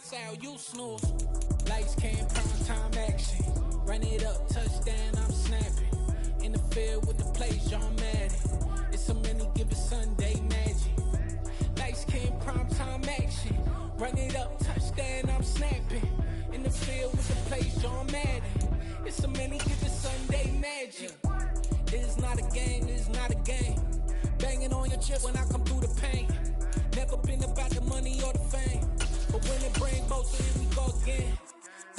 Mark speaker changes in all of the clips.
Speaker 1: Sal, you snooze. Lights came, prime time action. Run it up, touchdown, I'm snapping. In the field with the plays, John Madden. It's a many given Sunday magic. Lights came, prime time action. Run it up, touchdown, I'm snapping. In the field with the plays, John Madden. It's a many given Sunday magic. It is not a game, it is not a game. Banging on your chip when I come through the pain. Never been about the money or the fame. But when it bring both, so here we go again.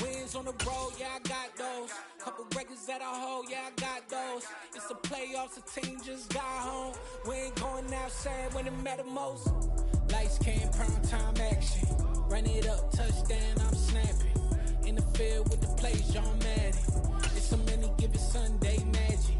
Speaker 1: Wins on the road, yeah, I got those. Couple records that I hold, yeah, I got those. It's the playoffs, the team just got home. We ain't going outside when it matter most. Lights came, prime time action. Run it up, touchdown, I'm snapping. In the field with the plays, John Madden. It's a many given Sunday magic.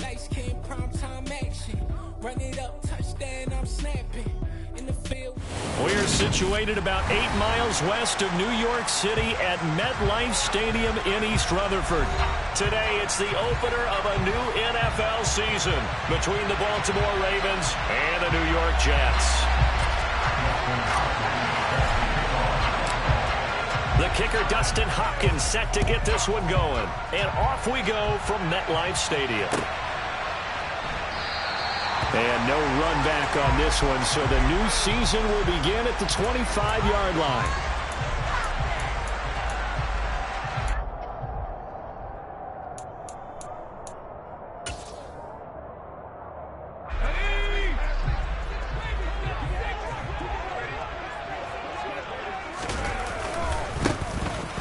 Speaker 1: Lights came, prime time action. Run it up, touchdown, I'm snapping. In the field.
Speaker 2: We're situated about 8 miles west of New York City at MetLife Stadium in East Rutherford. Today, it's the opener of a new NFL season between the Baltimore Ravens and the New York Jets. The kicker, Dustin Hopkins, set to get this one going. And off we go from MetLife Stadium. And no run back on this one, so the new season will begin at the 25-yard line.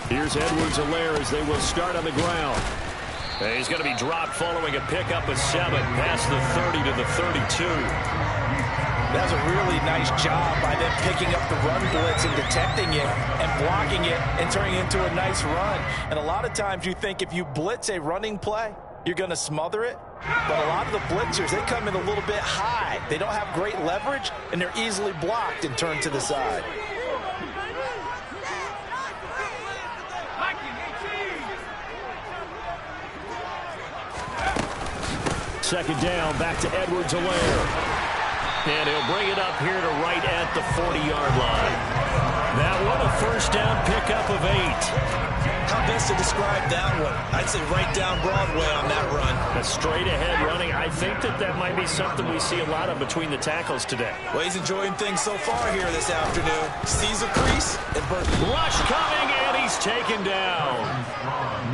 Speaker 2: Here's Edwards-Helaire as they will start on the ground. He's going to be dropped following a pickup of 7 past the 30 to the 32.
Speaker 3: That's a really nice job by them picking up the run blitz and detecting it and blocking it and turning it into a nice run. And a lot of times you think if you blitz a running play, you're going to smother it. But a lot of the blitzers, they come in a little bit high. They don't have great leverage, and they're easily blocked and turned to the side.
Speaker 2: Second down, back to Edwards-Helaire. And he'll bring it up here to right at the 40-yard line. That one, a first down pickup of 8.
Speaker 3: How best to describe that one? I'd say right down Broadway on that run.
Speaker 2: A straight-ahead running. I think that might be something we see a lot of between the tackles today.
Speaker 3: Well, he's enjoying things so far here this afternoon. Sees a crease and bursts.
Speaker 2: Rush coming, and he's taken down.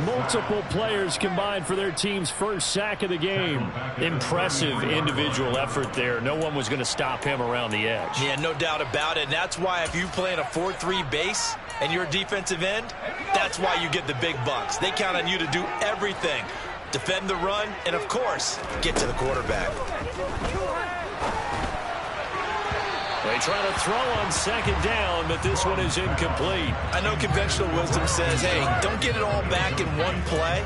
Speaker 2: Multiple players combined for their team's first sack of the game. Impressive individual effort there. No one was going to stop him around the edge.
Speaker 3: Yeah, no doubt about it. And that's why if you play in a 4-3 base and you're a defensive end, that's why you get the big bucks. They count on you to do everything. Defend the run and, of course, get to the quarterback.
Speaker 2: They try to throw on second down, but this one is incomplete.
Speaker 3: I know conventional wisdom says, hey, don't get it all back in one play.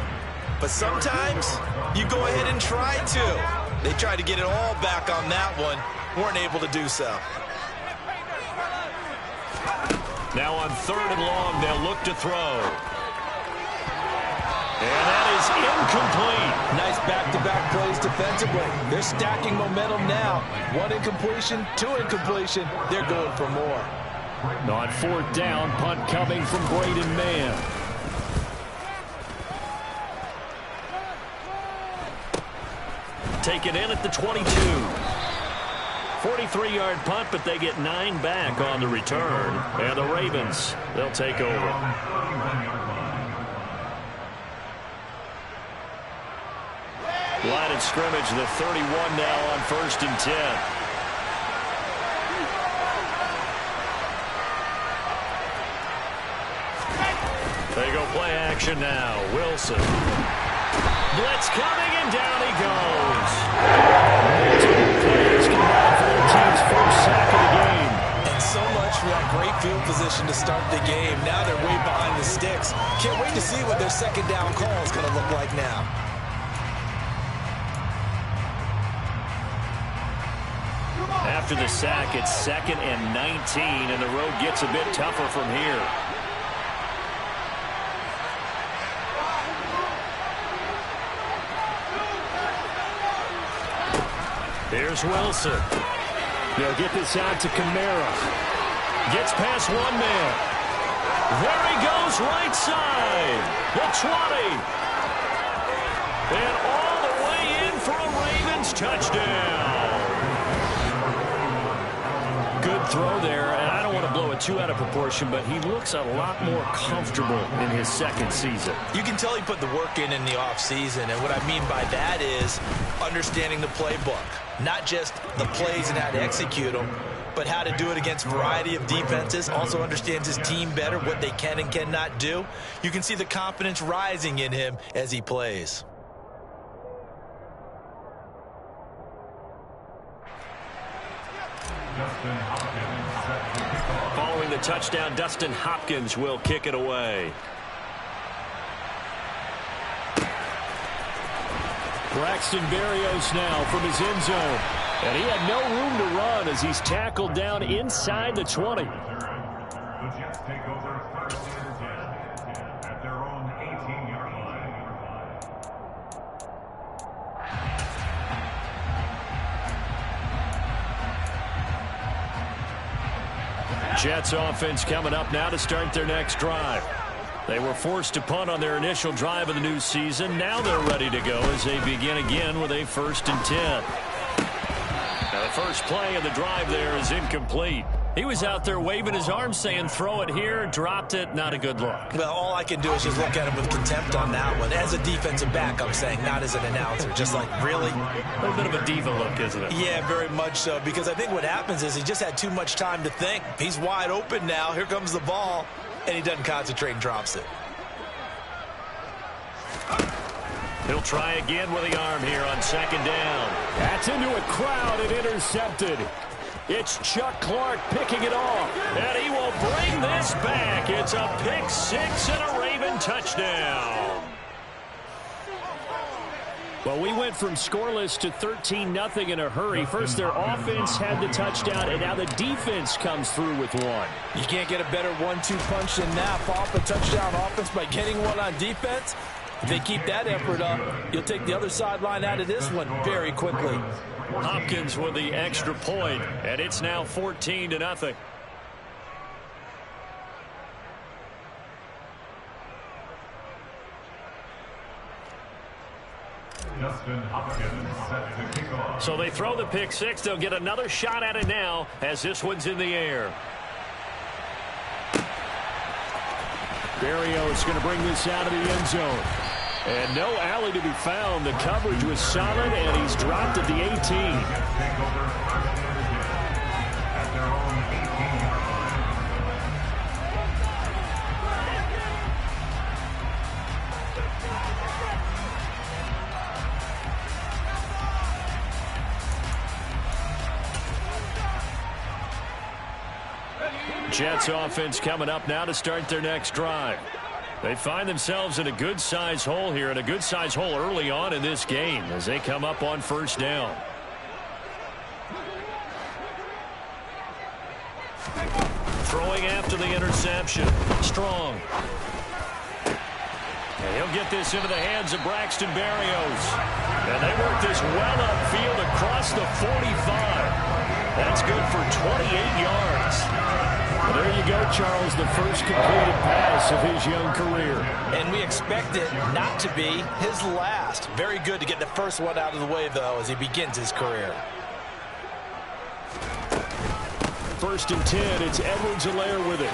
Speaker 3: But sometimes you go ahead and try to. They tried to get it all back on that one. Weren't able to do so.
Speaker 2: Now on 3rd and long, they'll look to throw. And that is incomplete.
Speaker 3: Nice back-to-back plays defensively. They're stacking momentum now. 1 incompletion, 2 incompletion. They're going for more.
Speaker 2: On 4th down, punt coming from Braden Mann. Taken in at the 22. 43-yard punt, but they get 9 back on the return. And the Ravens, they'll take over. Line of scrimmage, the 31 now on 1st and 10. They go play action now. Wilson. Blitz coming, and down he goes. Multiple players combined for their team's first sack of the game.
Speaker 3: And so much for that great field position to start the game. Now they're way behind the sticks. Can't wait to see what their second down call is going to look like now.
Speaker 2: After the sack, it's 2nd and 19, and the road gets a bit tougher from here. Here's Wilson. They'll get this out to Kamara. Gets past one man. There he goes, right side. The 20. And all the way in for a Ravens touchdown. Good throw there, and I don't want to blow it too out of proportion, but he looks a lot more comfortable in his second season.
Speaker 3: You can tell he put the work in the offseason, and what I mean by that is understanding the playbook. Not just the plays and how to execute them, but how to do it against a variety of defenses. Also understands his team better, what they can and cannot do. You can see the confidence rising in him as he plays.
Speaker 2: Following the touchdown, Dustin Hopkins will kick it away. Braxton Berrios now from his end zone. And he had no room to run as he's tackled down inside the 20.
Speaker 4: The Jets take over first and 10 at their own 18-yard line.
Speaker 2: Jets offense coming up now to start their next drive. They were forced to punt on their initial drive of the new season. Now they're ready to go as they begin again with a 1st and 10. Now the first play of the drive there is incomplete. He was out there waving his arms saying throw it here, dropped it, not a good look.
Speaker 3: Well, all I can do is just look at him with contempt on that one. As a defensive back, I'm saying, not as an announcer. Just like, really?
Speaker 2: A little bit of a diva look, isn't it?
Speaker 3: Yeah, very much so, because I think what happens is he just had too much time to think. He's wide open now. Here comes the ball, and he doesn't concentrate and drops it.
Speaker 2: He'll try again with the arm here on 2nd down. That's into a crowd and intercepted. It's Chuck Clark picking it off, and he will bring this back. It's a pick 6 and a Raven touchdown. Well, we went from scoreless to 13-0 in a hurry. First, their offense had the touchdown, and now the defense comes through with one.
Speaker 3: You can't get a better 1-2 punch than that. Off a touchdown offense by getting one on defense. If they keep that effort up, you'll take the other sideline out of this one very quickly.
Speaker 2: Hopkins with the extra point, and it's now 14-0.
Speaker 4: Dustin Hopkins set to kick off.
Speaker 2: So they throw the pick 6. They'll get another shot at it now as this one's in the air. Berrios going to bring this out of the end zone. And no alley to be found. The coverage was solid, and he's dropped at the 18.
Speaker 4: Take over first and 10 at their own 18-yard line.
Speaker 2: Jets offense coming up now to start their next drive. They find themselves in a good-sized hole here, and a good-sized hole early on in this game as they come up on 1st down. Throwing after the interception. Strong. And he'll get this into the hands of Braxton Berrios. And they work this well upfield across the 45. That's good for 28 yards. Well, there you go, Charles, the first completed pass of his young career.
Speaker 3: And we expect it not to be his last. Very good to get the first one out of the way, though, as he begins his career.
Speaker 2: 1st and 10, it's Edwards-Helaire with it.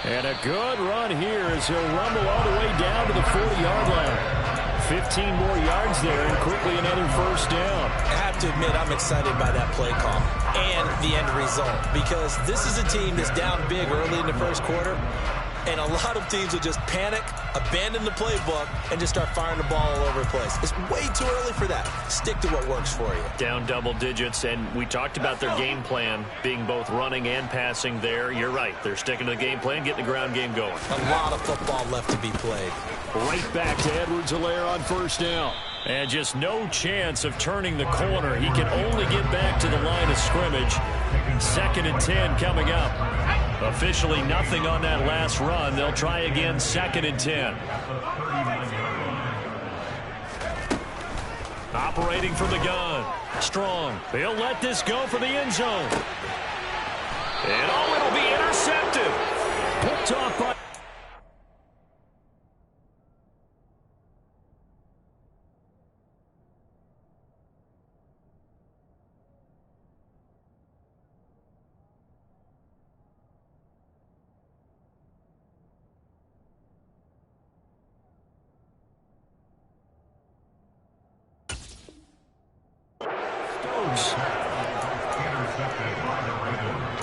Speaker 2: And a good run here as he'll rumble all the way down to the 40-yard line. 15 more yards there, and quickly another 1st down.
Speaker 3: I have to admit, I'm excited by that play call and the end result, because this is a team that's down big early in the first quarter, and a lot of teams will just panic, abandon the playbook, and just start firing the ball all over the place. It's way too early for that. Stick to what works for you.
Speaker 2: Down double digits, and we talked about their game plan being both running and passing there. You're right. They're sticking to the game plan, getting the ground game going.
Speaker 3: A lot of football left to be played.
Speaker 2: Right back to Edwards-Helaire on 1st down. And just no chance of turning the corner. He can only get back to the line of scrimmage. 2nd and 10 coming up. Officially nothing on that last run. They'll try again 2nd and 10. Operating from the gun. Strong. He'll let this go for the end zone. And it'll be intercepted. Picked off by...
Speaker 4: Intercepted by the Ravens.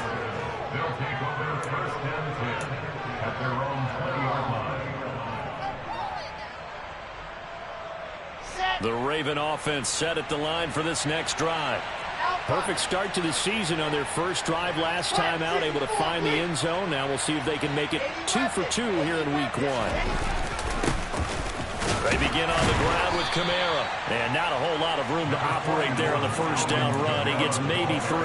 Speaker 4: They'll take over first and 10 at their own 20-yard line.
Speaker 2: The Raven offense set at the line for this next drive. Perfect start to the season on their first drive last time out, able to find the end zone. Now we'll see if they can make it 2 for 2 here in week 1. They begin on the ground with Kamara. And not a whole lot of room to operate there on the first down run. He gets maybe 3.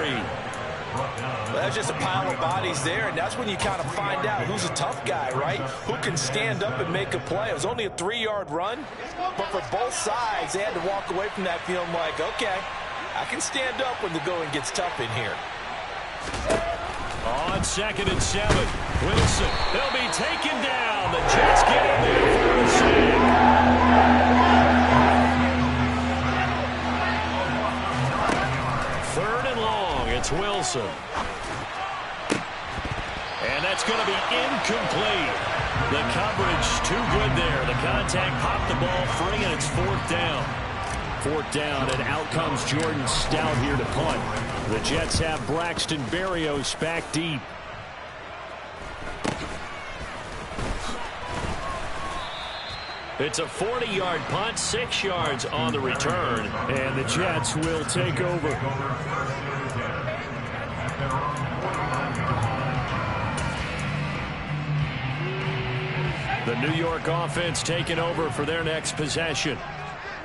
Speaker 3: Well, that's just a pile of bodies there, and that's when you kind of find out who's a tough guy, right? Who can stand up and make a play. It was only a 3-yard run, but for both sides, they had to walk away from that feeling like, okay, I can stand up when the going gets tough in here.
Speaker 2: On 2nd and 7, Wilson, they'll be taken down. The Jets get in there for a sack. Third and long, it's Wilson. And that's going to be incomplete. The coverage too good there. The contact popped the ball free, and it's 4th down. 4th down, and out comes Jordan Stout here to punt. The Jets have Braxton Berrios back deep. It's a 40-yard punt, 6 yards on the return, and the Jets will take over. The New York offense taking over for their next possession.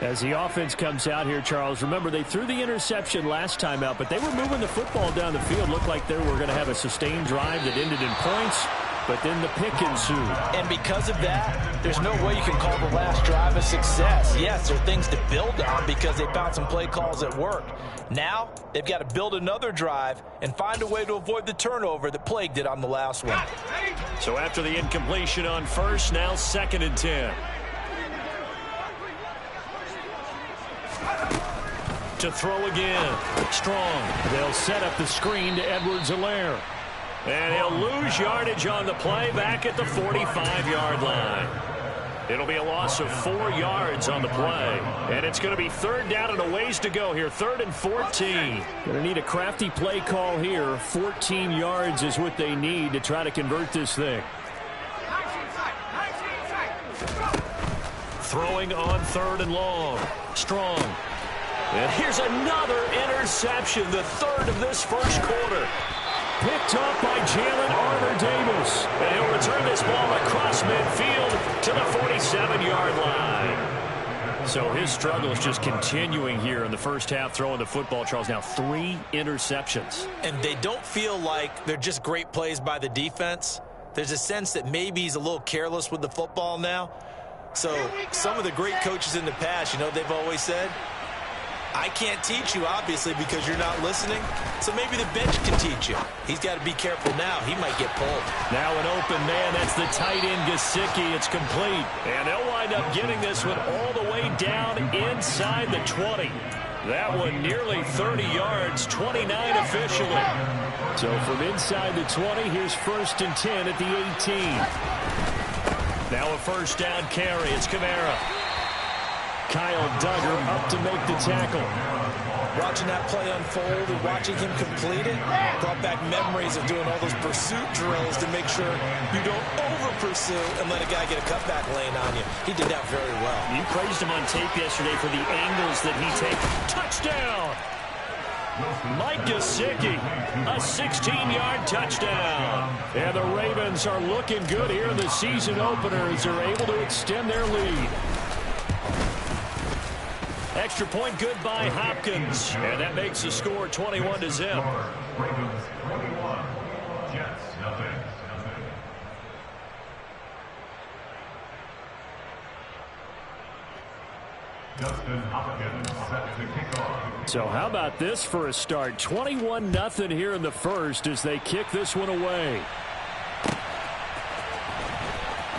Speaker 2: As the offense comes out here, Charles, remember they threw the interception last time out, but they were moving the football down the field. Looked like they were going to have a sustained drive that ended in points, but then the pick ensued.
Speaker 3: And because of that, there's no way you can call the last drive a success. Yes, there are things to build on because they found some play calls that worked. Now, they've got to build another drive and find a way to avoid the turnover that plagued it on the last one.
Speaker 2: So after the incompletion on first, now 2nd and 10. To throw again. Strong. They'll set up the screen to Edwards-Helaire. And he'll lose yardage on the play back at the 45-yard line. It'll be a loss of 4 yards on the play. And it's going to be 3rd down and a ways to go here. 3rd and 14. Going to need a crafty play call here. 14 yards is what they need to try to convert this thing. Throwing on 3rd and long. Strong. And here's another interception, the 3rd of this first quarter. Picked up by Jalen Armour-Davis. And he'll return this ball across midfield to the 47-yard line. So his struggle is just continuing here in the first half, throwing the football, Charles. Now 3 interceptions.
Speaker 3: And they don't feel like they're just great plays by the defense. There's a sense that maybe he's a little careless with the football now. So some of the great coaches in the past, you know, they've always said, I can't teach you, obviously, because you're not listening. So maybe the bench can teach you. He's got to be careful now. He might get pulled.
Speaker 2: Now an open man. That's the tight end, Gesicki. It's complete. And they'll wind up getting this one all the way down inside the 20. That one nearly 30 yards, 29 officially. So from inside the 20, here's 1st and 10 at the 18. Now a first down carry. It's Kamara. Kyle Duggar up to make the tackle.
Speaker 3: Watching that play unfold and watching him complete it brought back memories of doing all those pursuit drills to make sure you don't over-pursue and let a guy get a cutback lane on you. He did that very well.
Speaker 2: You praised him on tape yesterday for the angles that he takes. Touchdown! Mike Gesicki, a 16-yard touchdown. And the Ravens are looking good here in the season opener as they're able to extend their lead. Extra point good by Hopkins. And that makes the score 21-0.
Speaker 4: Ravens 21, Jets nothing. Justin Hopkins set to kick off.
Speaker 2: So how about this for a start? 21-0 here in the first as they kick this one away.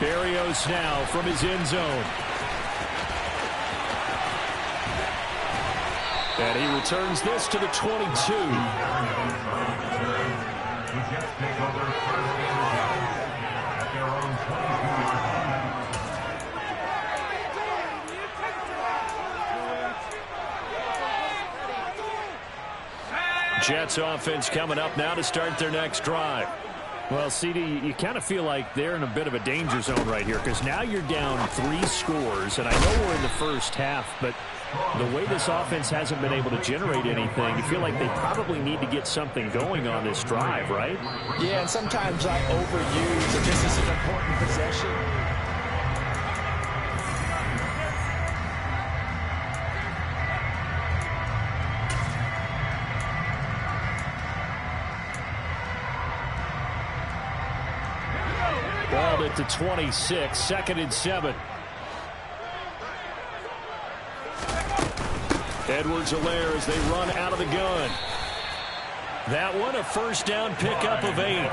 Speaker 2: Berrios now from his end zone. And he returns this to the 22.
Speaker 4: The Jets take over first and 10 at their own 22-yard line.
Speaker 2: Jets offense coming up now to start their next drive.
Speaker 5: Well, CD, you kind of feel like they're in a bit of a danger zone right here because now you're down 3 scores, and I know we're in the first half, but the way this offense hasn't been able to generate anything, you feel like they probably need to get something going on this drive, right?
Speaker 3: Yeah, and sometimes I overuse it. This is an important possession.
Speaker 2: Ball at the 26, 2nd and 7. Edwards-Helaire as they run out of the gun. That one a first down pickup of 8.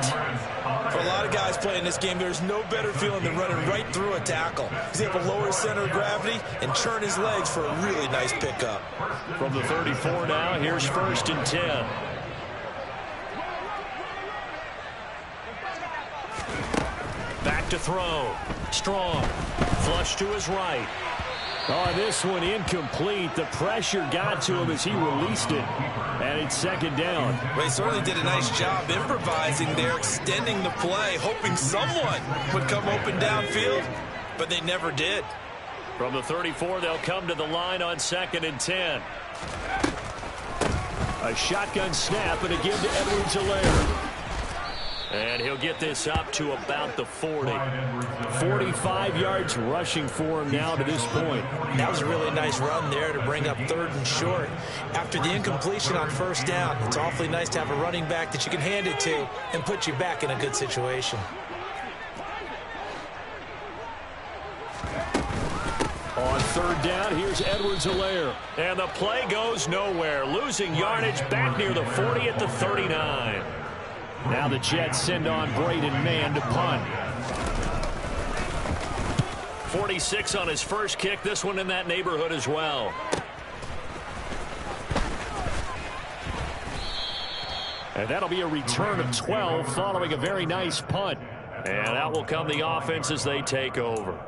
Speaker 3: For a lot of guys playing this game, there's no better feeling than running right through a tackle. He's able to lower his center of gravity and churn his legs for a really nice pickup.
Speaker 2: From the 34 now, here's 1st and 10. Back to throw. Strong. Flush to his right. Oh, this one incomplete. The pressure got to him as he released it. And it's 2nd down.
Speaker 3: Well, he certainly did a nice job improvising there, extending the play, hoping someone would come open downfield, but they never did.
Speaker 2: From the 34, they'll come to the line on 2nd and 10. A shotgun snap and a give to Edwards-Helaire. And he'll get this up to about the 40. 45 yards rushing for him now to this point.
Speaker 3: That was a really nice run there to bring up 3rd and short. After the incompletion on 1st down, it's awfully nice to have a running back that you can hand it to and put you back in a good situation.
Speaker 2: On 3rd down, here's Edwards-Helaire. And the play goes nowhere. Losing yardage back near the 40 at the 39. Now the Jets send on Braden Mann to punt. 46 on his first kick. This one in that neighborhood as well. And that'll be a return of 12 following a very nice punt. And out will come the offense as they take over.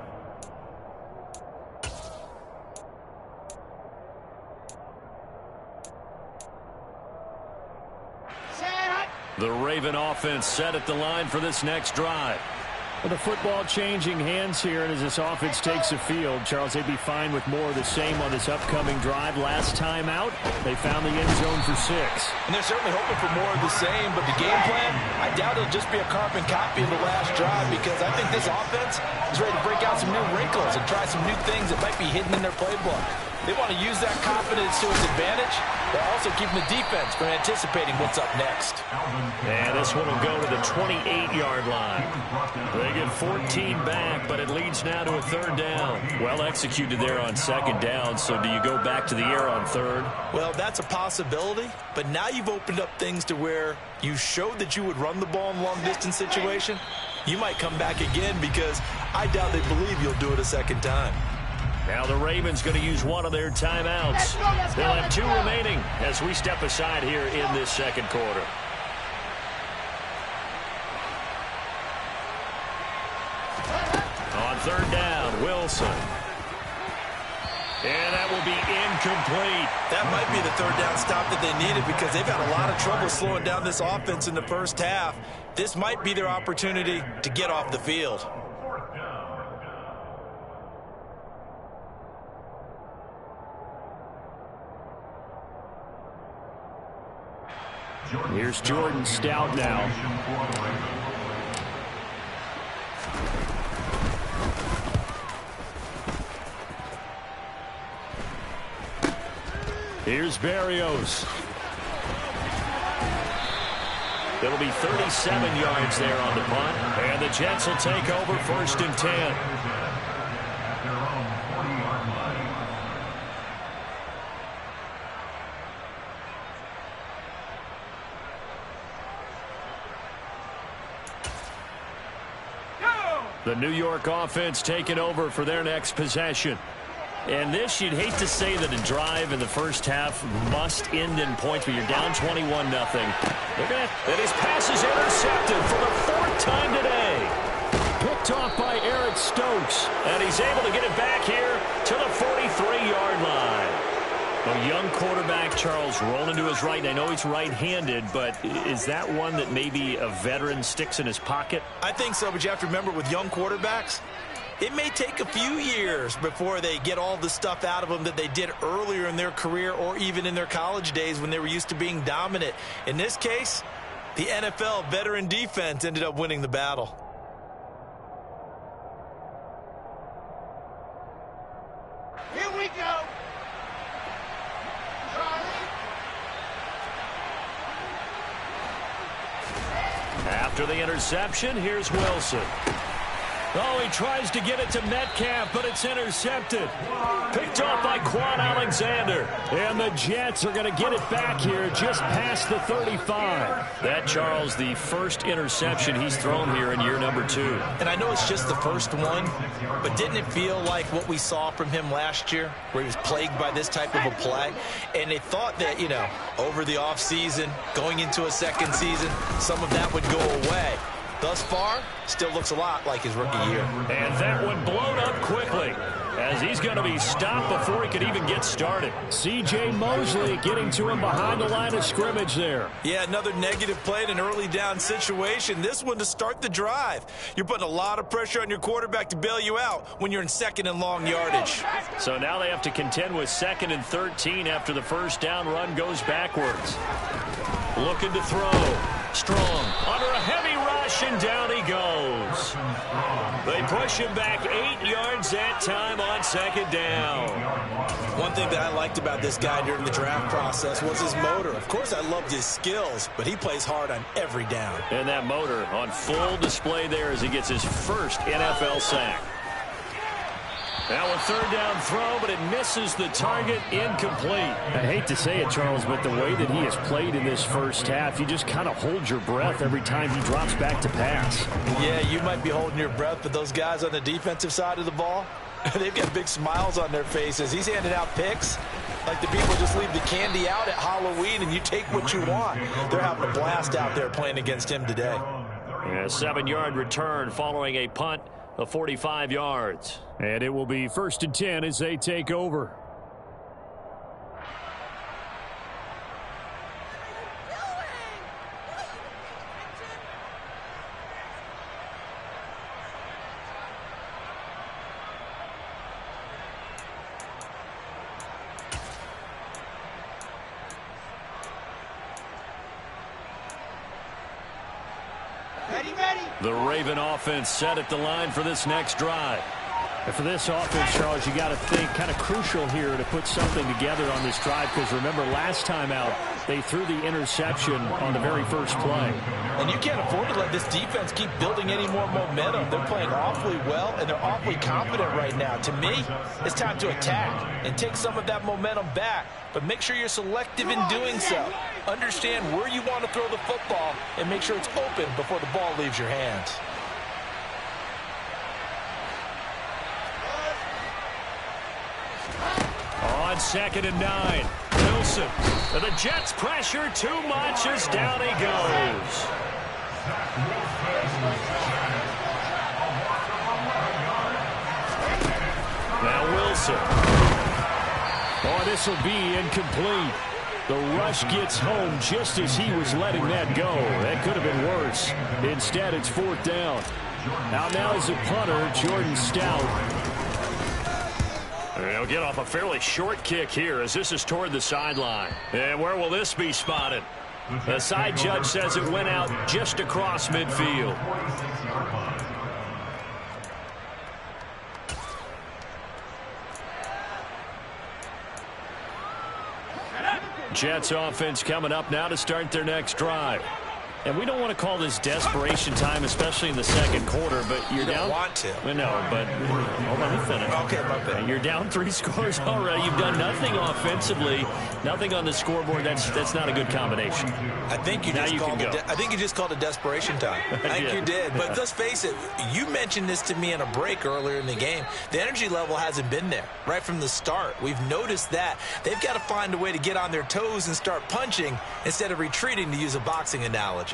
Speaker 2: The Raven offense set at the line for this next drive.
Speaker 5: Well, the football changing hands here, and as this offense takes the field, Charles, they'd be fine with more of the same on this upcoming drive. Last time out, they found the end zone for 6.
Speaker 3: And they're certainly hoping for more of the same, but the game plan, I doubt it'll just be a carbon copy of the last drive because I think this offense is ready to break out some new wrinkles and try some new things that might be hidden in their playbook. They want to use that confidence to its advantage, while also keeping the defense from anticipating what's up next.
Speaker 2: And this one will go to the 28-yard line. They get 14 back, but it leads now to a 3rd down. Well executed there on 2nd down, so do you go back to the air on 3rd?
Speaker 3: Well, that's a possibility, but now you've opened up things to where you showed that you would run the ball in long-distance situation. You might come back again because I doubt they believe you'll do it a 2nd time.
Speaker 2: Now the Ravens going to use one of their timeouts. They'll have 2 remaining as we step aside here in this 2nd quarter. On 3rd down, Wilson. And that will be incomplete.
Speaker 3: That might be the 3rd down stop that they needed because they've had a lot of trouble slowing down this offense in the first half. This might be their opportunity to get off the field.
Speaker 5: Here's Jordan Stout now.
Speaker 2: Here's Berrios. It'll be 37 yards there on the punt. And the Jets will take over 1st and 10. The New York offense taking over for their next possession. And this, you'd hate to say that a drive in the first half must end in points, but you're down 21-0. And his pass is intercepted for the 4th time today. Picked off by Eric Stokes. And he's able to get it back here to the 43-yard line. A young quarterback, Charles, rolling to his right. I know he's right-handed, but is that one that maybe a veteran sticks in his pocket?
Speaker 3: I think so, but you have to remember with young quarterbacks, it may take a few years before they get all the stuff out of them that they did earlier in their career or even in their college days when they were used to being dominant. In this case, the NFL veteran defense ended up winning the battle.
Speaker 6: Here we go.
Speaker 2: After the interception, here's Wilson. Oh, he tries to get it to Metcalf, but it's intercepted. Picked off by Quan Alexander. And the Jets are going to get it back here just past the 35. That, Charles, the first interception he's thrown here in year number 2.
Speaker 3: And I know it's just the first one, but didn't it feel like what we saw from him last year, where he was plagued by this type of a play? And they thought that, you know, over the offseason, going into a second season, some of that would go away. Thus far, still looks a lot like his rookie year.
Speaker 2: And that one blown up quickly, as he's going to be stopped before he could even get started. C.J. Mosley getting to him behind the line of scrimmage there.
Speaker 3: Yeah, another negative play in an early down situation. This one to start the drive. You're putting a lot of pressure on your quarterback to bail you out when you're in 2nd and long yardage.
Speaker 2: So now they have to contend with 2nd and 13 after the first down run goes backwards. Looking to throw. Strong under a heavy rush, and down he goes. They push him back 8 yards that time on 2nd down.
Speaker 3: One thing that I liked about this guy during the draft process was his motor. Of course, I loved his skills, but he plays hard on every down.
Speaker 2: And that motor on full display there as he gets his first NFL sack. Now a 3rd down throw, but it misses the target, incomplete.
Speaker 5: I hate to say it, Charles, but the way that he has played in this first half, you just kind of hold your breath every time he drops back to pass.
Speaker 3: Yeah, you might be holding your breath, but those guys on the defensive side of the ball, they've got big smiles on their faces. He's handing out picks like the people just leave the candy out at Halloween and you take what you want. They're having a blast out there playing against him today.
Speaker 2: A 7-yard return following a punt of 45 yards.
Speaker 5: And it will be 1st and 10 as they take over.
Speaker 2: The Raven offense set at the line for this next drive.
Speaker 5: And for this offense, Charles, you got to think kind of crucial here to put something together on this drive, because remember last time out they threw the interception on the very first play.
Speaker 3: And you can't afford to let this defense keep building any more momentum. They're playing awfully well, and they're awfully confident right now. To me, it's time to attack and take some of that momentum back, but make sure you're selective in doing so. Understand where you want to throw the football and make sure it's open before the ball leaves your hands.
Speaker 2: On 2nd and 9, Wilson. And the Jets pressure too much as down he goes. Now Wilson.
Speaker 5: Oh, this will be incomplete. The rush gets home just as he was letting that go. That could have been worse. Instead, it's 4th down. Now is a punter, Jordan Stout.
Speaker 2: They'll get off a fairly short kick here as this is toward the sideline. And where will this be spotted? The side judge says it went out just across midfield. Jets offense coming up now to start their next drive.
Speaker 5: And we don't want to call this desperation time, especially in the second quarter, but you're down.
Speaker 3: You don't want to.
Speaker 5: No, but hold on, let me finish.
Speaker 3: Okay, my bad.
Speaker 5: You're down 3 scores already. You've done nothing offensively, nothing on the scoreboard. That's not a good combination.
Speaker 3: I think you just called it desperation time. I think you did. But let's face it, you mentioned this to me in a break earlier in the game. The energy level hasn't been there right from the start. We've noticed that. They've got to find a way to get on their toes and start punching instead of retreating, to use a boxing analogy.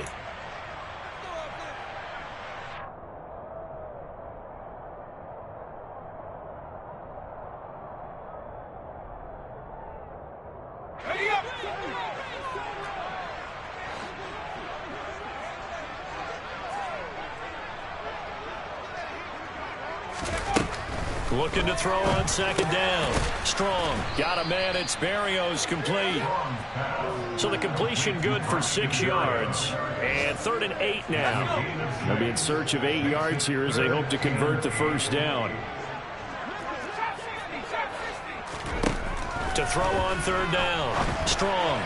Speaker 5: Looking to throw on second down. Strong. Got a man. It's Barrios complete. So the completion good for 6 yards. And 3rd and 8 now. They'll be in search of 8 yards here as they hope to convert the first down. To throw on 3rd down. Strong.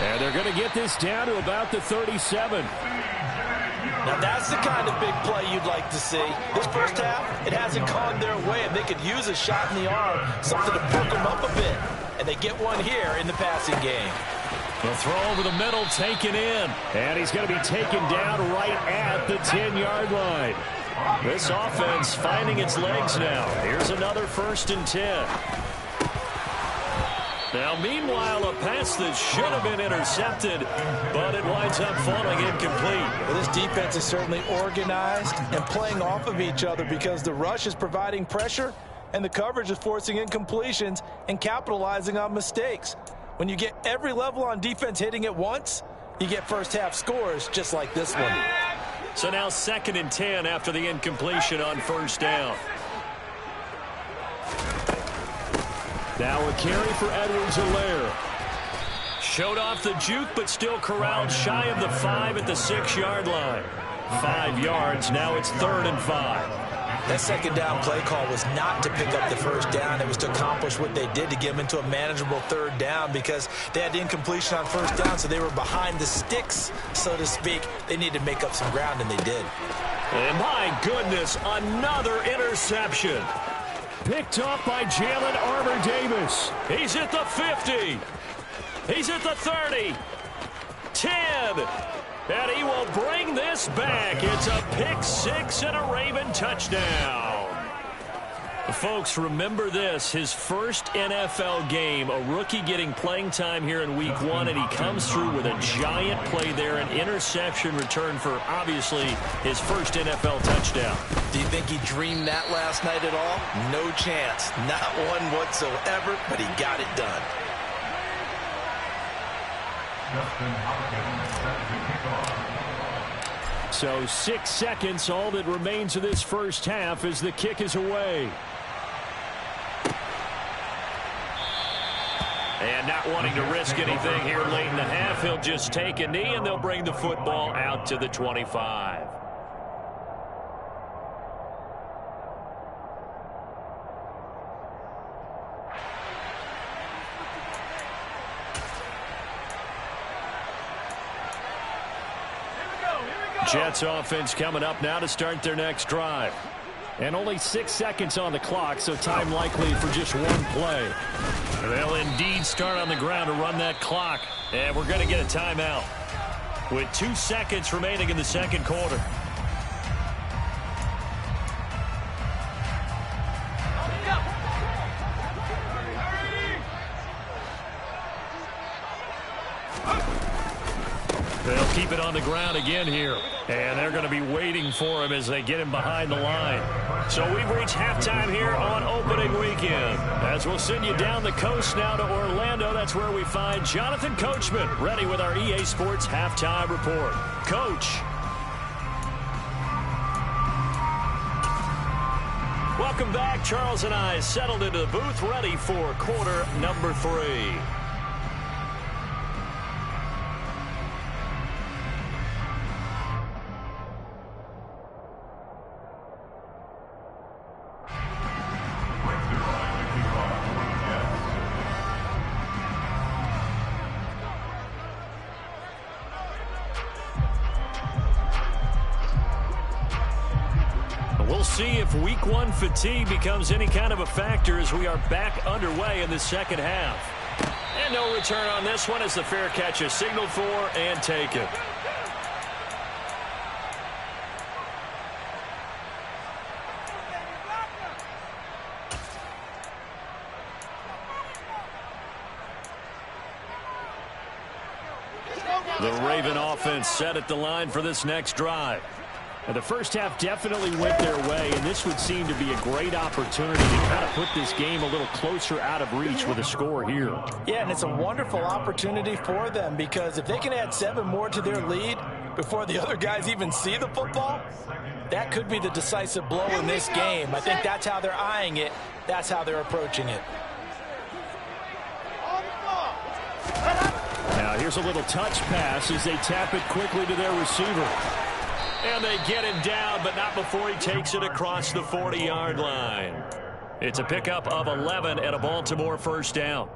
Speaker 5: And they're going to get this down to about the 37.
Speaker 3: Now, that's the kind of big play you'd like to see. This first half, it hasn't gone their way, and they could use a shot in the arm, something to perk them up a bit. And they get one here in the passing game.
Speaker 5: The throw over the middle, taken in. And he's going to be taken down right at the 10-yard line. This offense finding its legs now. Here's another 1st and 10. Now, meanwhile, a pass that should have been intercepted, but it winds up falling incomplete.
Speaker 3: Well, this defense is certainly organized and playing off of each other because the rush is providing pressure and the coverage is forcing incompletions and capitalizing on mistakes. When you get every level on defense hitting at once, you get first-half scores just like this one.
Speaker 5: So now 2nd and 10 after the incompletion on 1st down. Now a carry for Edwards-Helaire. Showed off the juke, but still corralled shy of the 5 at the 6-yard line. 5 yards. Now it's 3rd and 5.
Speaker 3: That second down play call was not to pick up the first down. It was to accomplish what they did to get them into a manageable 3rd down because they had the incompletion on 1st down, so they were behind the sticks, so to speak. They needed to make up some ground, and they did.
Speaker 5: And my goodness, another interception. Picked up by Jalen Armour-Davis. He's at the 50. He's at the 30. 10. And he will bring this back. It's a pick 6 and a Raven touchdown. Folks, remember this. His first NFL game, a rookie getting playing time here in week 1, and he comes through with a giant play there, an interception return for, obviously, his first NFL touchdown.
Speaker 3: Do you think he dreamed that last night at all? No chance. Not one whatsoever, but he got it done.
Speaker 5: So 6 seconds, all that remains of this first half as the kick is away. And not wanting to risk anything here late in the half, he'll just take a knee and they'll bring the football out to the 25. Jets offense coming up now to start their next drive. And only 6 seconds on the clock, so time likely for just one play. They'll indeed start on the ground to run that clock. And we're going to get a timeout with 2 seconds remaining in the second quarter. They'll keep it on the ground again here. And they're going to be waiting for him as they get him behind the line. So we've reached halftime here on opening weekend. As we'll send you down the coast now to Orlando. That's where we find Jonathan Coachman ready with our EA Sports halftime report. Coach. Welcome back. Charles and I settled into the booth ready for quarter number 3.
Speaker 2: see if week one fatigue becomes any kind of a factor as we are back underway in the second half. And no return on this one as the fair catch is signaled for and taken. The Raven offense set at the line for this next drive. Now, the first half definitely went their way, and this would seem to be a great opportunity to kind of put this game a little closer out of reach with a score here.
Speaker 3: Yeah, and it's a wonderful opportunity for them because if they can add 7 more to their lead before the other guys even see the football, that could be the decisive blow in this game. I think that's how they're eyeing it. That's how they're approaching it.
Speaker 5: Now here's a little touch pass as they tap it quickly to their receiver.
Speaker 2: And they get him down, but not before he takes it across the 40-yard line. It's a pickup of 11 and a Baltimore first down.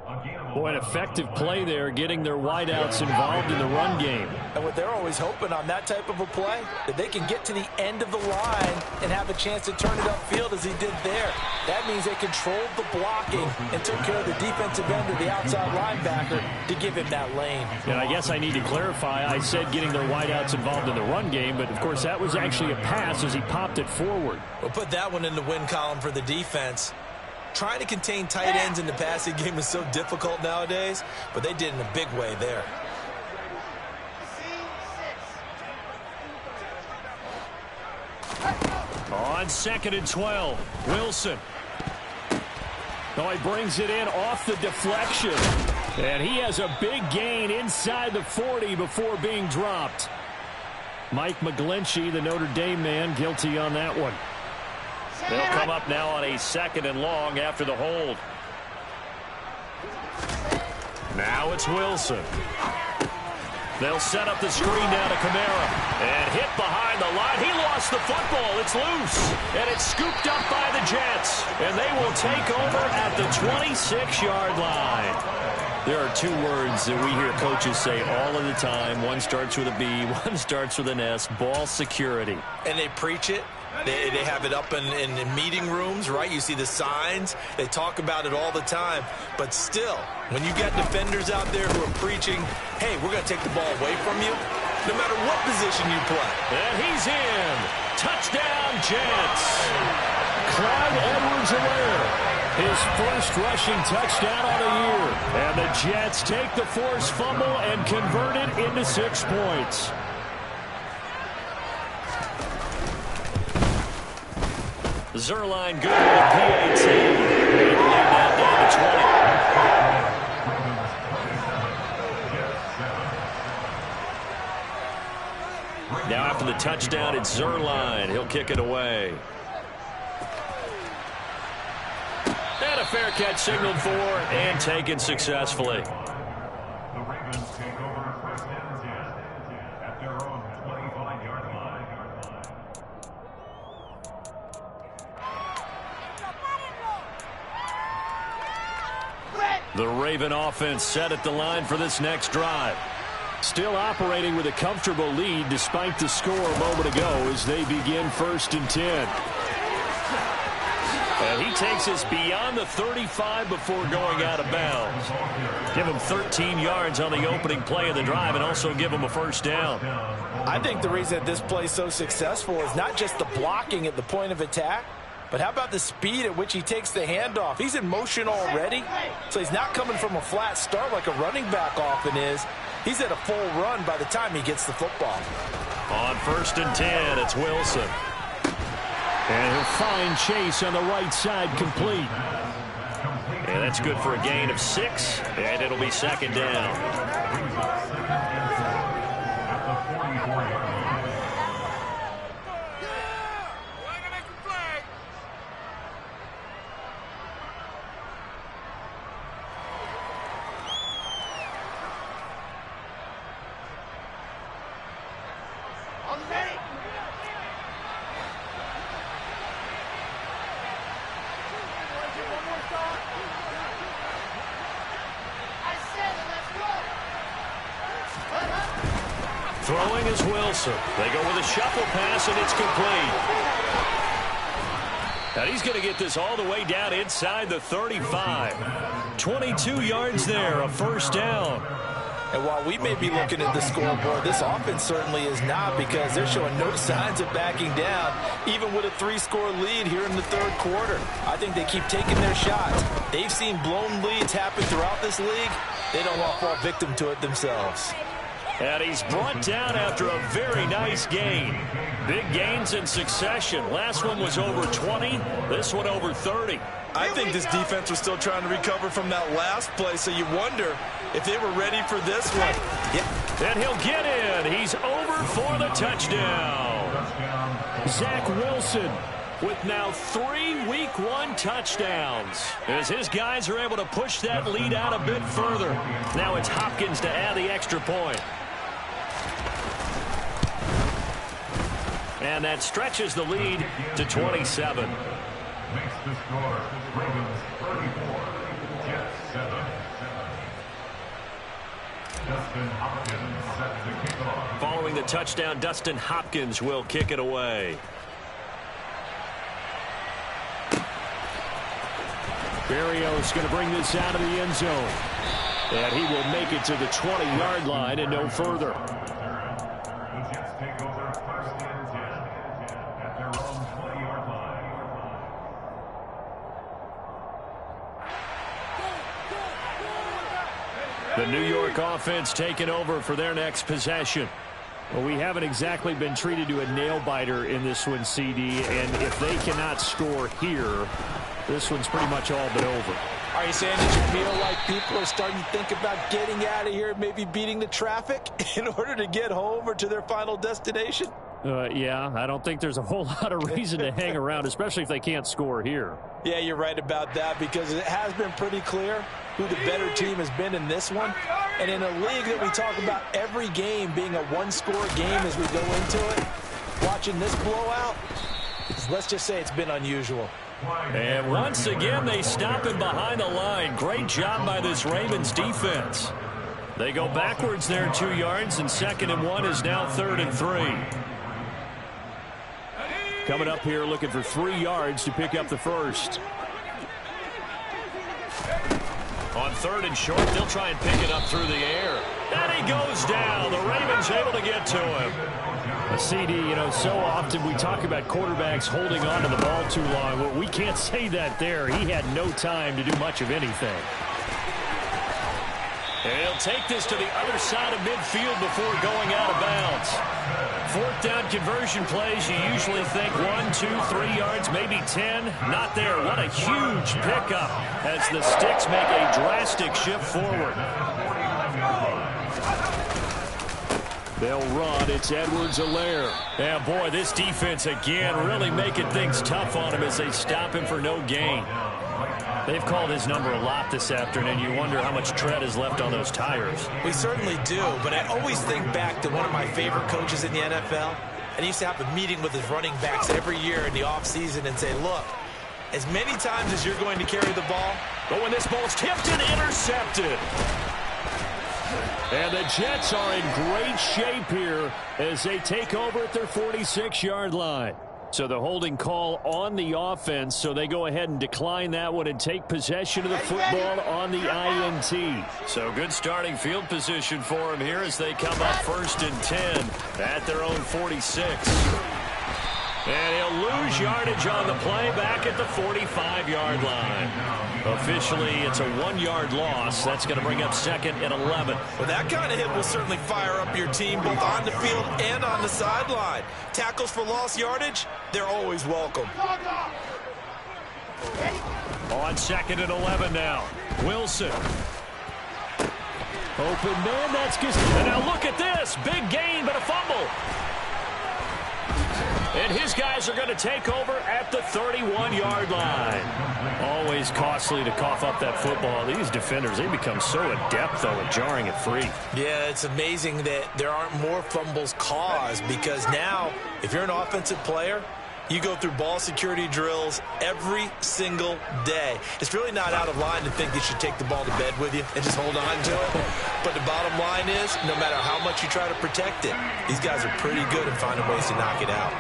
Speaker 5: Boy, an effective play there, getting their wideouts involved in the run game.
Speaker 3: And what they're always hoping on that type of a play, that they can get to the end of the line and have a chance to turn it upfield as he did there. That means they controlled the blocking and took care of the defensive end or the outside linebacker to give him that lane.
Speaker 5: And I guess I need to clarify, I said getting their wideouts involved in the run game, but of course that was actually a pass as he popped it forward.
Speaker 3: We'll put that one in the win column for the defense. Trying to contain tight ends in the passing game is so difficult nowadays, but they did in a big way there.
Speaker 2: On 2nd and 12, Wilson.
Speaker 5: Oh, he brings it in off the deflection. And he has a big gain inside the 40 before being dropped. Mike McGlinchey, the Notre Dame man, guilty on that one.
Speaker 2: They'll come up now on a 2nd and long after the hold. Now it's Wilson. They'll set up the screen down to Kamara. And hit behind the line. He lost the football. It's loose. And it's scooped up by the Jets. And they will take over at the 26-yard line. There are 2 words that we hear coaches say all of the time. One starts with a B, one starts with an S. Ball security.
Speaker 3: And they preach it. They have it up in meeting rooms, right? You see the signs. They talk about it all the time. But still, when you got defenders out there who are preaching, hey, we're going to take the ball away from you, no matter what position you play.
Speaker 2: And he's in. Touchdown, Jets.
Speaker 5: Clyde Edwards-Helaire, his first rushing touchdown of the year. And the Jets take the forced fumble and convert it into 6 points.
Speaker 2: Zerline good with a PAT. They lead that down to 20. Now after the touchdown, it's Zerline. He'll kick it away. And a fair catch signaled for and taken successfully.
Speaker 4: The Ravens take over 1st and 10 at their own 25-yard line.
Speaker 2: The Raven offense set at the line for this next drive.
Speaker 5: Still operating with a comfortable lead despite the score a moment ago as they begin 1st and 10.
Speaker 2: And he takes us beyond the 35 before going out of bounds. Give him 13 yards on the opening play of the drive and also give him a first down.
Speaker 3: I think the reason that this play is so successful is not just the blocking at the point of attack, but how about the speed at which he takes the handoff? He's in motion already, so he's not coming from a flat start like a running back often is. He's at a full run by the time he gets the football.
Speaker 2: On 1st and 10, it's Wilson.
Speaker 5: And he'll find Chase on the right side complete.
Speaker 2: And that's good for a gain of 6, and it'll be 2nd down. Throwing is Wilson. They go with a shuffle pass, and it's complete. And he's going to get this all the way down inside the 35. 22 yards there, a first down.
Speaker 3: And while we may be looking at the scoreboard, this offense certainly is not, because they're showing no signs of backing down, even with a 3-score lead here in the third quarter. I think they keep taking their shots. They've seen blown leads happen throughout this league. They don't want to fall victim to it themselves.
Speaker 2: And he's brought down after a very nice gain. Big gains in succession. Last one was over 20. This one over 30.
Speaker 3: I think this defense was still trying to recover from that last play, so you wonder if they were ready for this one.
Speaker 2: Yep. And he'll get in. He's over for the touchdown. Zach Wilson with now 3 Week 1 touchdowns, as his guys are able to push that lead out a bit further. Now it's Hopkins to add the extra point. And that stretches the lead to 27.
Speaker 4: Makes the score Ravens 34, Jets 7. Dustin Hopkins set to kick off.
Speaker 2: Following the touchdown, Dustin Hopkins will kick it away.
Speaker 5: Berrios going to bring this out of the end zone. And he will make it to the 20-yard line and no further.
Speaker 4: The Jets take over first and 10 at their own 20-yard line.
Speaker 5: The New York offense taking over for their next possession. Well, we haven't exactly been treated to a nail-biter in this one, CD, and if they cannot score here, this one's pretty much all but over.
Speaker 3: Are you saying that you feel like people are starting to think about getting out of here, maybe beating the traffic in order to get home or to their final destination?
Speaker 5: Yeah, I don't think there's a whole lot of reason to hang around, especially if they can't score here.
Speaker 3: Yeah, you're right about that, because it has been pretty clear who the better team has been in this one. And in a league that we talk about every game being a one-score game as we go into it, watching this blowout, let's just say it's been unusual.
Speaker 2: And once again, they stop him behind the line. Great job by this Ravens defense. They go backwards there 2 yards, and 2nd and 1 is now 3rd and 3.
Speaker 5: Coming up here looking for 3 yards to pick up the first.
Speaker 2: On 3rd and short, they'll try and pick it up through the air. And he goes down. The Ravens able to get to him.
Speaker 5: A CD, you know, so often we talk about quarterbacks holding on to the ball too long. Well, we can't say that there. He had no time to do much of anything.
Speaker 2: And he'll take this to the other side of midfield before going out of bounds. 4th down conversion plays, you usually think 1, 2, 3 yards, maybe 10. Not there. What a huge pickup as the Sticks make a drastic shift forward.
Speaker 5: They'll run. It's Edwards-Helaire.
Speaker 2: And boy, this defense again really making things tough on him as they stop him for no gain. They've called his number a lot this afternoon. You wonder how much tread is left on those tires.
Speaker 3: We certainly do, but I always think back to one of my favorite coaches in the NFL. And he used to have a meeting with his running backs every year in the offseason and say, look, as many times as you're going to carry the ball,
Speaker 2: but when this ball's tipped and intercepted.
Speaker 5: And the Jets are in great shape here as they take over at their 46-yard line. So the holding call on the offense, so they go ahead and decline that one and take possession of the football on the INT.
Speaker 2: So good starting field position for them here as they come up 1st and 10 at their own 46. And he'll lose yardage on the play back at the 45-yard line. Officially, it's a 1-yard loss. That's going to bring up 2nd and 11.
Speaker 3: Well, that kind of hit will certainly fire up your team both on the field and on the sideline. Tackles for lost yardage, they're always welcome.
Speaker 2: On 2nd and 11 now. Wilson.
Speaker 5: Open man, that's good.
Speaker 2: And now look at this. Big gain, but a fumble. And his guys are going to take over at the 31-yard line.
Speaker 5: Always costly to cough up that football. These defenders, they become so adept, though, at jarring it free.
Speaker 3: Yeah, it's amazing that there aren't more fumbles caused, because now, if you're an offensive player, you go through ball security drills every single day. It's really not out of line to think you should take the ball to bed with you and just hold on to it. But the bottom line is, no matter how much you try to protect it, these guys are pretty good at finding ways to knock it out.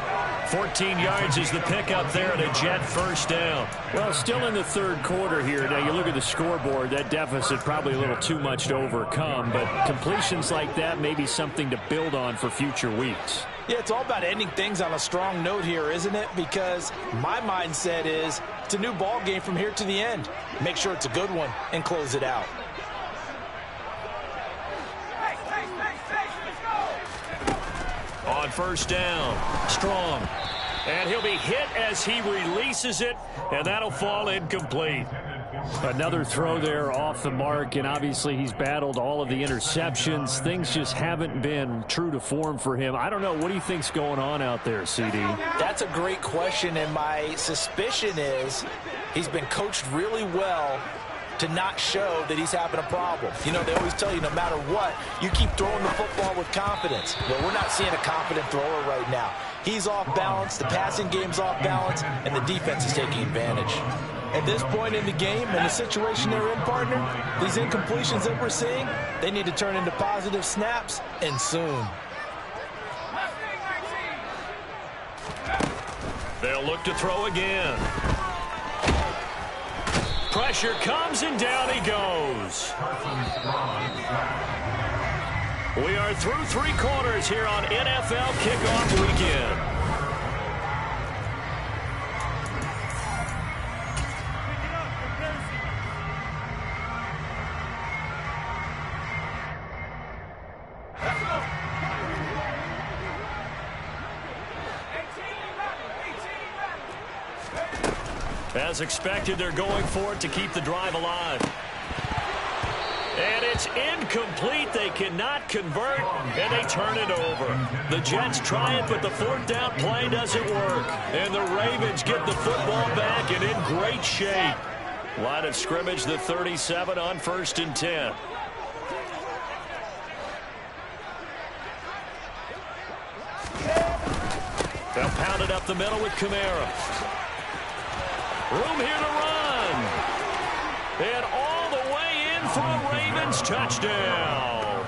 Speaker 2: 14 yards is the pickup there at a Jet first down.
Speaker 5: Well, still in the third quarter here. Now, you look at the scoreboard, that deficit probably a little too much to overcome, but completions like that may be something to build on for future weeks.
Speaker 3: Yeah, it's all about ending things on a strong note here, isn't it? Because my mindset is it's a new ball game from here to the end. Make sure it's a good one and close it out.
Speaker 2: On first down, Strong. And he'll be hit as he releases it, and that'll fall incomplete.
Speaker 5: Another throw there off the mark, and obviously he's battled all of the interceptions. Things just haven't been true to form for him. I don't know. What do you think's going on out there, CD?
Speaker 3: That's a great question, and my suspicion is he's been coached really well to not show that he's having a problem. You know, they always tell you no matter what, you keep throwing the football with confidence. Well, we're not seeing a confident thrower right now. He's off balance, the passing game's off balance, and the defense is taking advantage. At this point in the game and the situation they're in, partner, these incompletions that we're seeing, they need to turn into positive snaps, and soon.
Speaker 2: They'll look to throw again. Pressure comes, and down he goes. We are through three quarters here on NFL Kickoff Weekend. As expected, they're going for it to keep the drive alive. And it's incomplete. They cannot convert, and they turn it over. The Jets try it, but the fourth down play doesn't work. And the Ravens get the football back and in great shape. Line of scrimmage, the 37 on 1st and 10. They'll pound it up the middle with Kamara. Room here to run. And all the way in for a Ravens touchdown.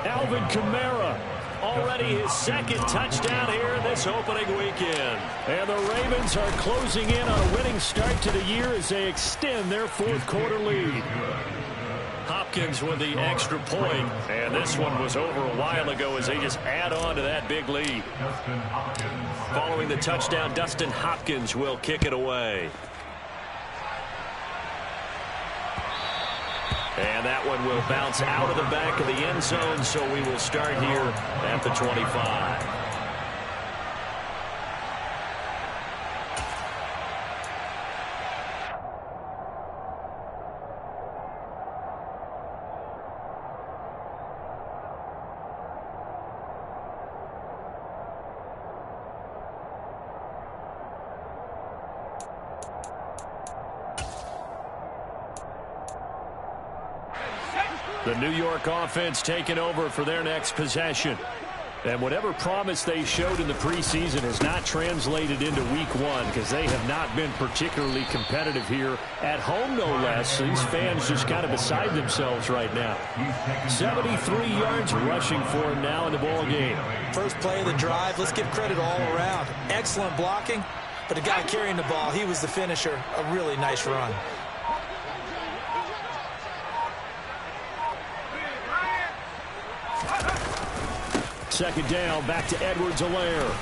Speaker 2: Alvin Kamara, already his second touchdown here this opening weekend. And the Ravens are closing in on a winning start to the year as they extend their fourth quarter lead. Hopkins with the extra point, and this one was over a while ago as they just add on to that big lead. Following the touchdown, Dustin Hopkins will kick it away. And that one will bounce out of the back of the end zone, so we will start here at the 25. The New York offense taking over for their next possession. And whatever promise they showed in the preseason has not translated into week one because they have not been particularly competitive here at home, no less. These fans just kind of beside themselves right now. 73 yards rushing for him now in the ball game.
Speaker 3: First play of the drive, let's give credit all around. Excellent blocking, but the guy carrying the ball, he was the finisher. A really nice run.
Speaker 5: Second down, back to Edwards-Helaire.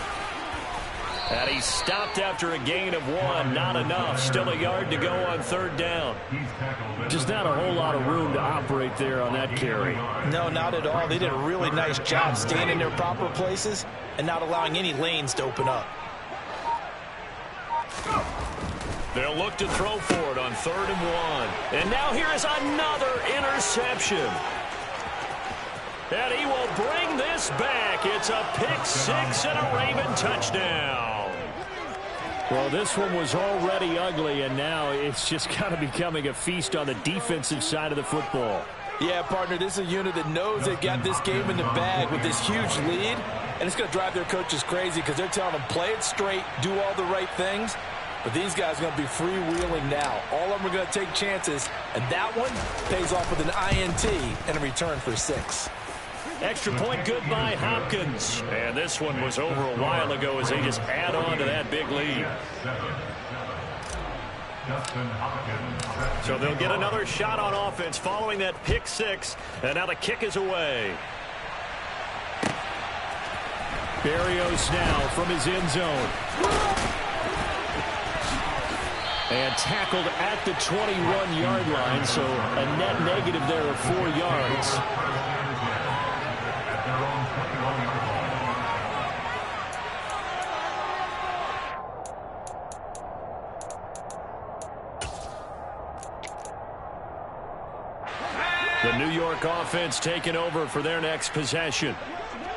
Speaker 2: And he stopped after a gain of one. Not enough. Still a yard to go on third down.
Speaker 5: Just not a whole lot of room to operate there on that carry.
Speaker 3: No, not at all. They did a really nice job staying in their proper places and not allowing any lanes to open up.
Speaker 2: They'll look to throw for it on 3rd and 1. And now here is another interception. And he will bring this back. It's a pick six and a Raven touchdown.
Speaker 5: Well, this one was already ugly, and now it's just kind of becoming a feast on the defensive side of the football.
Speaker 3: Yeah, partner, this is a unit that knows they've got this game in the bag with this huge lead, and it's going to drive their coaches crazy because they're telling them play it straight, do all the right things. But these guys are going to be freewheeling now. All of them are going to take chances, and that one pays off with an INT and a return for 6.
Speaker 2: Extra point good by Hopkins. And this one was over a while ago as they just add on to that big lead. So they'll get another shot on offense following that pick six. And now the kick is away. Berrios now from his end zone. And tackled at the 21-yard line, so a net negative there of 4 yards. The New York offense taking over for their next possession.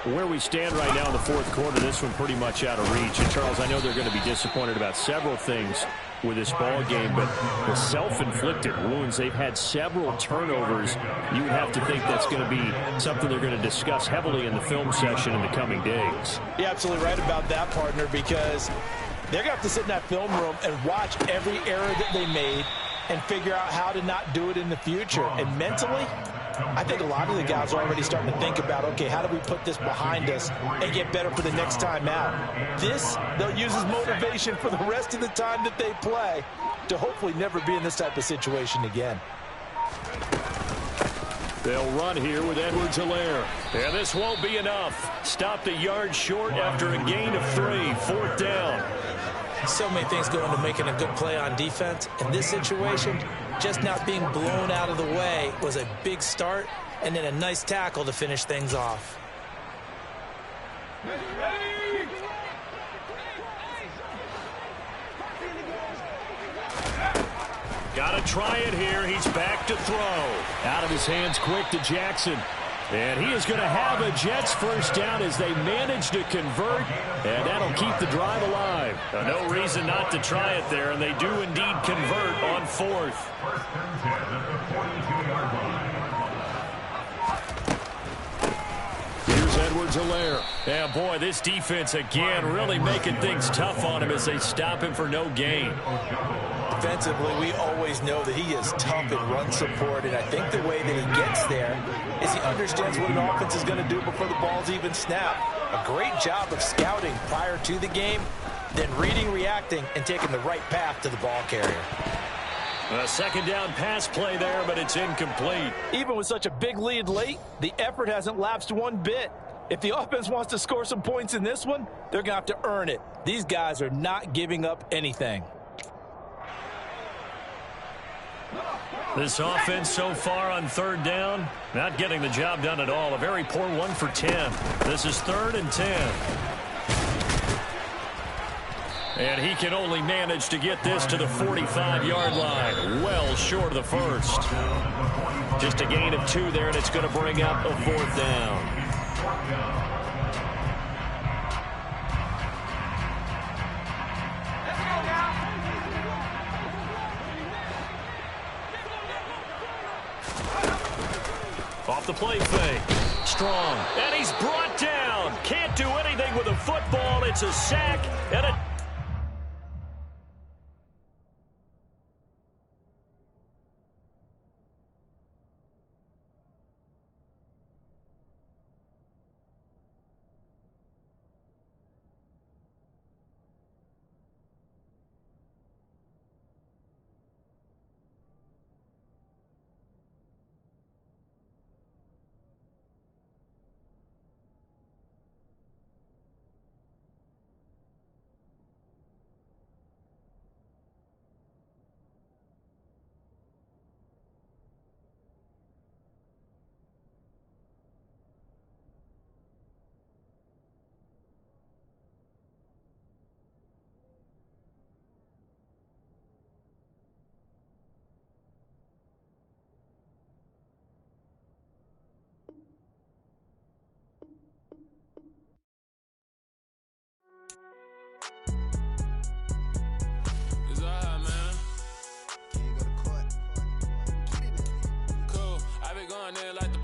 Speaker 2: Where we stand right now in the fourth quarter, this one pretty much out of reach. And, Charles, I know they're going to be disappointed about several things with this ball game, but the self-inflicted wounds, they've had several turnovers. You would have to think that's going to be something they're going to discuss heavily in the film session in the coming days.
Speaker 3: You're absolutely right about that, partner, because they're going to have to sit in that film room and watch every error that they made and figure out how to not do it in the future. And mentally, I think a lot of the guys are already starting to think about, okay, how do we put this behind us and get better for the next time out? This, they'll use as motivation for the rest of the time that they play to hopefully never be in this type of situation again.
Speaker 2: They'll run here with Edwards-Helaire. And this won't be enough. Stopped a yard short after a gain of 3. 4th down.
Speaker 3: So many things go into making a good play on defense. In this situation, just not being blown out of the way was a big start, and then a nice tackle to finish things off.
Speaker 2: Got to try it here. He's back to throw. Out of his hands quick to Jackson. And he is going to have a Jets first down as they manage to convert, and that'll keep the drive alive. No reason not to try it there, and they do indeed convert on 4th.
Speaker 4: First and 10 at the 42-yard line.
Speaker 2: Here's Edwards-Helaire. Yeah, boy, this defense again really making things tough on him as they stop him for no gain.
Speaker 3: Defensively, we always know that he is tough in run support, and I think the way that he gets there is he understands what an offense is going to do before the ball's even snapped. A great job of scouting prior to the game, then reading, reacting, and taking the right path to the ball carrier.
Speaker 2: A second down pass play there, but it's incomplete.
Speaker 3: Even with such a big lead late, the effort hasn't lapsed one bit. If the offense wants to score some points in this one, they're going to have to earn it. These guys are not giving up anything.
Speaker 2: This offense so far on 3rd down, not getting the job done at all. A very poor 1 for 10. This is 3rd and 10. And he can only manage to get this to the 45-yard line. Well short of the first. Just a gain of 2 there, and it's going to bring up a 4th down. Off the play fake. Strong. And he's brought down. Can't do anything with a football. It's a sack and a...
Speaker 7: like